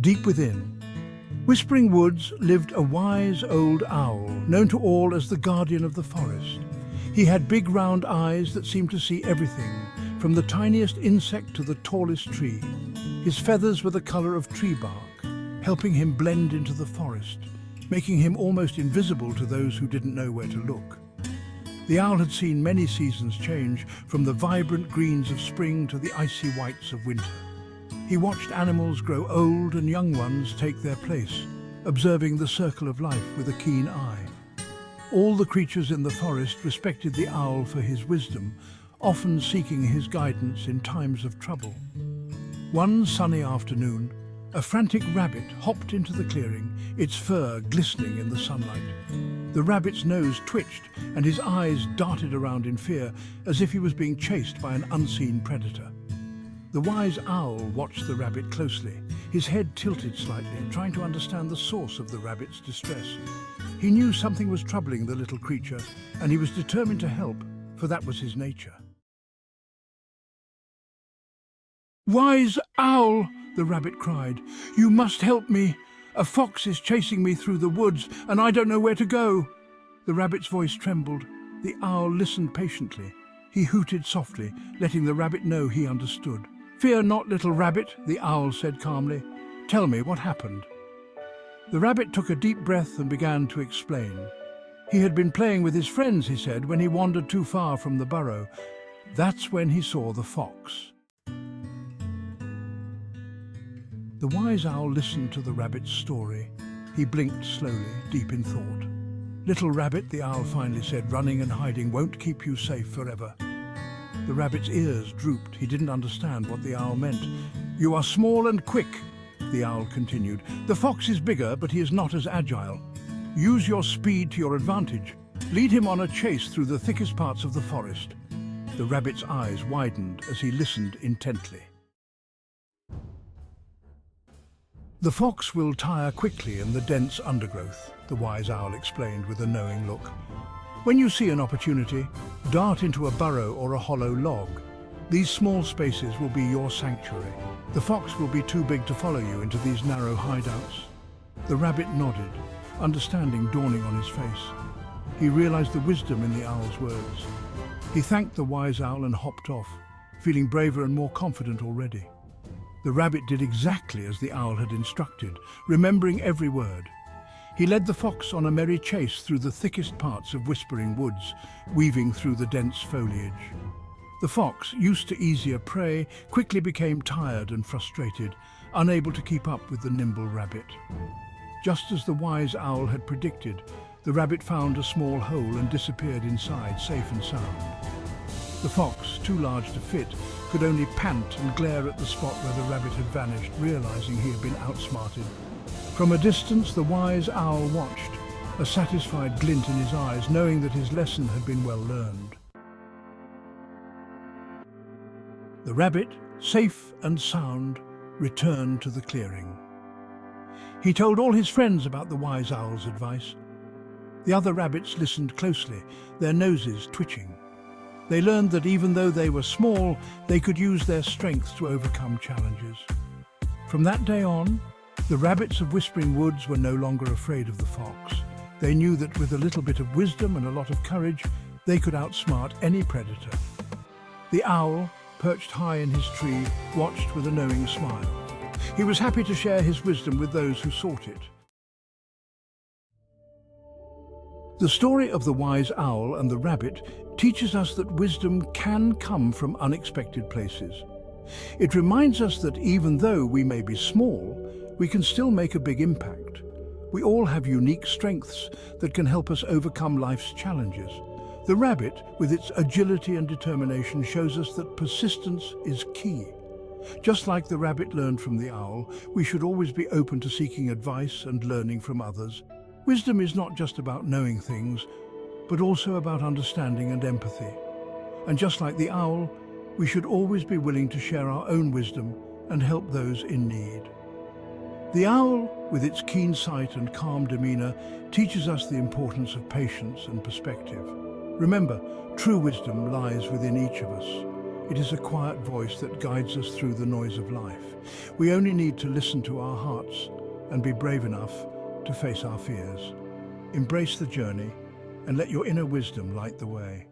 Deep within Whispering Woods lived a wise old owl, known to all as the guardian of the forest. He had big round eyes that seemed to see everything, from the tiniest insect to the tallest tree. His feathers were the colour of tree bark, helping him blend into the forest, making him almost invisible to those who didn't know where to look. The owl had seen many seasons change, from the vibrant greens of spring to the icy whites of winter. He watched animals grow old and young ones take their place, observing the circle of life with a keen eye. All the creatures in the forest respected the owl for his wisdom, often seeking his guidance in times of trouble. One sunny afternoon, a frantic rabbit hopped into the clearing, its fur glistening in the sunlight. The rabbit's nose twitched and his eyes darted around in fear, as if he was being chased by an unseen predator. The wise owl watched the rabbit closely, his head tilted slightly, trying to understand the source of the rabbit's distress. He knew something was troubling the little creature, and he was determined to help, for that was his nature. "Wise owl," the rabbit cried, "you must help me. A fox is chasing me through the woods, and I don't know where to go." The rabbit's voice trembled. The owl listened patiently. He hooted softly, letting the rabbit know he understood. "Fear not, little rabbit," the owl said calmly. "Tell me what happened." The rabbit took a deep breath and began to explain. He had been playing with his friends, he said, when he wandered too far from the burrow. That's when he saw the fox. The wise owl listened to the rabbit's story. He blinked slowly, deep in thought. "Little rabbit," the owl finally said, "running and hiding won't keep you safe forever." The rabbit's ears drooped. He didn't understand what the owl meant. "You are small and quick," the owl continued. "The fox is bigger, but he is not as agile. Use your speed to your advantage. Lead him on a chase through the thickest parts of the forest." The rabbit's eyes widened as he listened intently. "The fox will tire quickly in the dense undergrowth," the wise owl explained with a knowing look. "When you see an opportunity, dart into a burrow or a hollow log. These small spaces will be your sanctuary. The fox will be too big to follow you into these narrow hideouts." The rabbit nodded, understanding dawning on his face. He realized the wisdom in the owl's words. He thanked the wise owl and hopped off, feeling braver and more confident already. The rabbit did exactly as the owl had instructed, remembering every word. He led the fox on a merry chase through the thickest parts of Whispering Woods, weaving through the dense foliage. The fox, used to easier prey, quickly became tired and frustrated, unable to keep up with the nimble rabbit. Just as the wise owl had predicted, the rabbit found a small hole and disappeared inside, safe and sound. The fox, too large to fit, could only pant and glare at the spot where the rabbit had vanished, realizing he had been outsmarted. From a distance, the wise owl watched, a satisfied glint in his eyes, knowing that his lesson had been well learned. The rabbit, safe and sound, returned to the clearing. He told all his friends about the wise owl's advice. The other rabbits listened closely, their noses twitching. They learned that even though they were small, they could use their strength to overcome challenges. From that day on, the rabbits of Whispering Woods were no longer afraid of the fox. They knew that with a little bit of wisdom and a lot of courage, they could outsmart any predator. The owl, perched high in his tree, watched with a knowing smile. He was happy to share his wisdom with those who sought it. The story of the wise owl and the rabbit teaches us that wisdom can come from unexpected places. It reminds us that even though we may be small, we can still make a big impact. We all have unique strengths that can help us overcome life's challenges. The rabbit, with its agility and determination, shows us that persistence is key. Just like the rabbit learned from the owl, we should always be open to seeking advice and learning from others. Wisdom is not just about knowing things, but also about understanding and empathy. And just like the owl, we should always be willing to share our own wisdom and help those in need. The owl, with its keen sight and calm demeanor, teaches us the importance of patience and perspective. Remember, true wisdom lies within each of us. It is a quiet voice that guides us through the noise of life. We only need to listen to our hearts and be brave enough to face our fears. Embrace the journey and let your inner wisdom light the way.